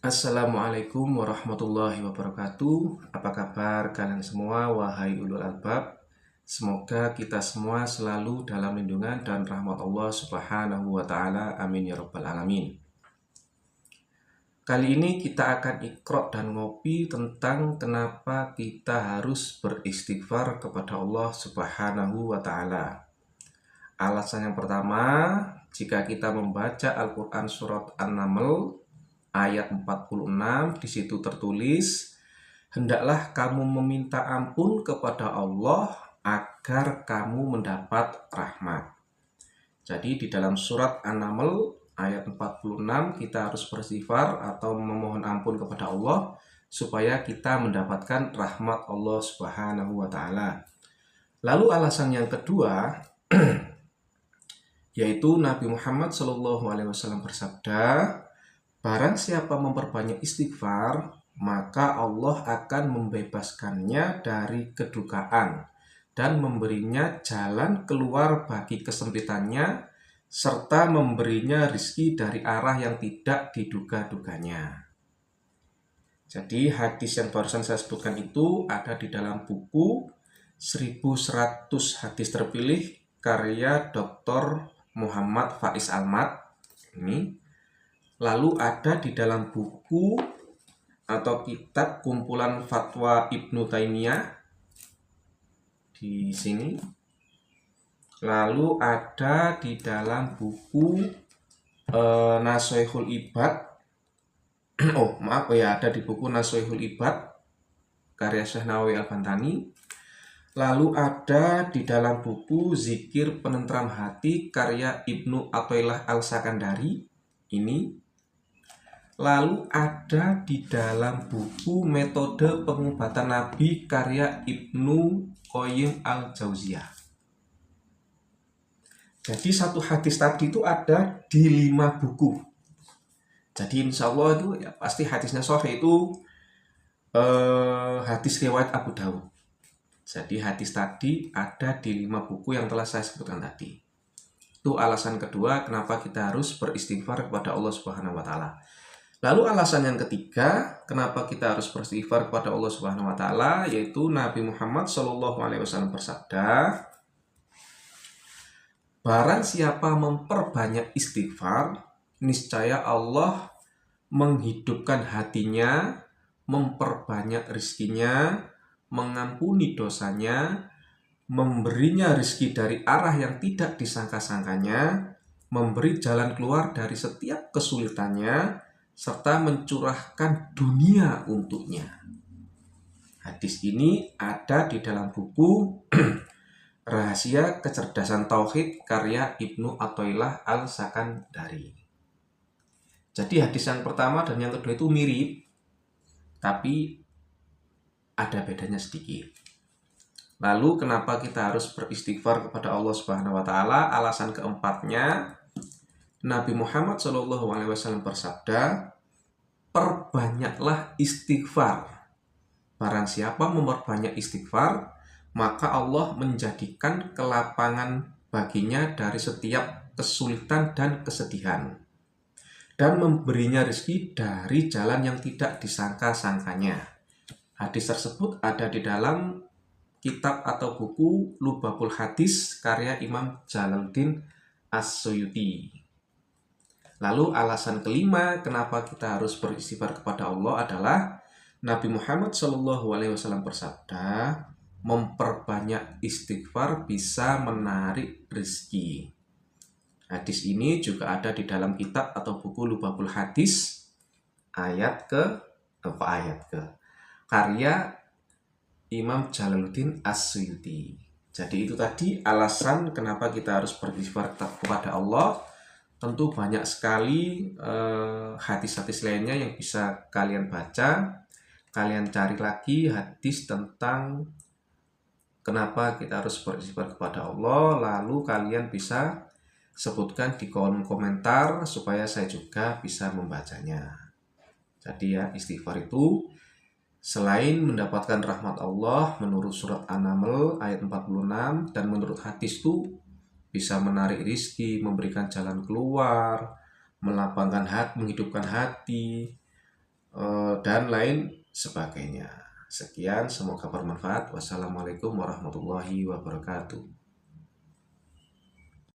Assalamualaikum warahmatullahi wabarakatuh. Apa kabar kalian semua, wahai ulul albab? Semoga kita semua selalu dalam lindungan dan rahmat Allah Subhanahu wa Ta'ala. Amin ya Rabbal 'Alamin. Kali ini kita akan iqra dan ngopi tentang kenapa kita harus beristighfar kepada Allah Subhanahu wa Ta'ala. Alasan yang pertama, jika kita membaca Al-Quran surat An-Naml ayat 46, di situ tertulis, hendaklah kamu meminta ampun kepada Allah agar kamu mendapat rahmat. Jadi di dalam surat An-Naml ayat 46 kita harus beristighfar atau memohon ampun kepada Allah supaya kita mendapatkan rahmat Allah Subhanahu wa Ta'ala. Lalu alasan yang kedua yaitu Nabi Muhammad SAW bersabda, barang siapa memperbanyak istighfar, maka Allah akan membebaskannya dari kedukaan dan memberinya jalan keluar bagi kesempitannya, serta memberinya rizki dari arah yang tidak diduga-duganya. Jadi hadis yang barusan saya sebutkan itu ada di dalam buku 1100 hadis terpilih karya Dr. Muhammad Faiz Ahmad ini. Lalu ada di dalam buku atau kitab kumpulan fatwa Ibnu Taimiyah di sini. Lalu ada di dalam buku Nashihul Ibad. Ada di buku Nashihul Ibad karya Syekh Nawawi Al-Bantani. Lalu ada di dalam buku Zikir Penentram Hati karya Ibnu Athaillah Al-Sakandari ini. Lalu ada di dalam buku Metode Pengobatan Nabi karya Ibnu Qayyim Al-Jauziyah. Jadi satu hadis tadi itu ada di 5 buku. Jadi insya Allah itu ya pasti hadisnya sahih itu hadis riwayat Abu Dawud. Jadi hadis tadi ada di 5 buku yang telah saya sebutkan tadi. Itu alasan kedua kenapa kita harus beristighfar kepada Allah Subhanahu wa Ta'ala. Lalu alasan yang ketiga kenapa kita harus beristighfar kepada Allah Subhanahu wa Ta'ala, yaitu Nabi Muhammad SAW bersabda, barang siapa memperbanyak istighfar, niscaya Allah menghidupkan hatinya, memperbanyak rizkinya, mengampuni dosanya, memberinya rizki dari arah yang tidak disangka-sangkanya, memberi jalan keluar dari setiap kesulitannya, serta mencurahkan dunia untuknya. Hadis ini ada di dalam buku Rahasia Kecerdasan Tauhid karya Ibnu Athaillah Al-Sakandari. Jadi hadis yang pertama dan yang kedua itu mirip, tapi ada bedanya sedikit. Lalu kenapa kita harus beristighfar kepada Allah Subhanahu wa Ta'ala? Alasan keempatnya, Nabi Muhammad SAW bersabda, perbanyaklah istighfar. Barang siapa memperbanyak istighfar, maka Allah menjadikan kelapangan baginya dari setiap kesulitan dan kesedihan, dan memberinya rezeki dari jalan yang tidak disangka-sangkanya. Hadis tersebut ada di dalam kitab atau buku Lubabul Hadis karya Imam Jalaluddin As-Suyuti. Lalu alasan kelima kenapa kita harus beristighfar kepada Allah adalah Nabi Muhammad SAW bersabda, memperbanyak istighfar bisa menarik rezeki. Hadis ini juga ada di dalam kitab atau buku Lubabul Hadis karya Imam Jalaluddin As-Suyuti. Jadi itu tadi alasan kenapa kita harus beristighfar kepada Allah. Tentu banyak sekali hadis-hadis lainnya yang bisa kalian baca. Kalian cari lagi hadis tentang kenapa kita harus beristighfar kepada Allah. Lalu kalian bisa sebutkan di kolom komentar supaya saya juga bisa membacanya. Jadi ya, istighfar itu selain mendapatkan rahmat Allah menurut surat An-Naml ayat 46, dan menurut hadis itu bisa menarik rizki, memberikan jalan keluar, melapangkan hati, menghidupkan hati, dan lain sebagainya. Sekian, semoga bermanfaat. Wassalamualaikum warahmatullahi wabarakatuh.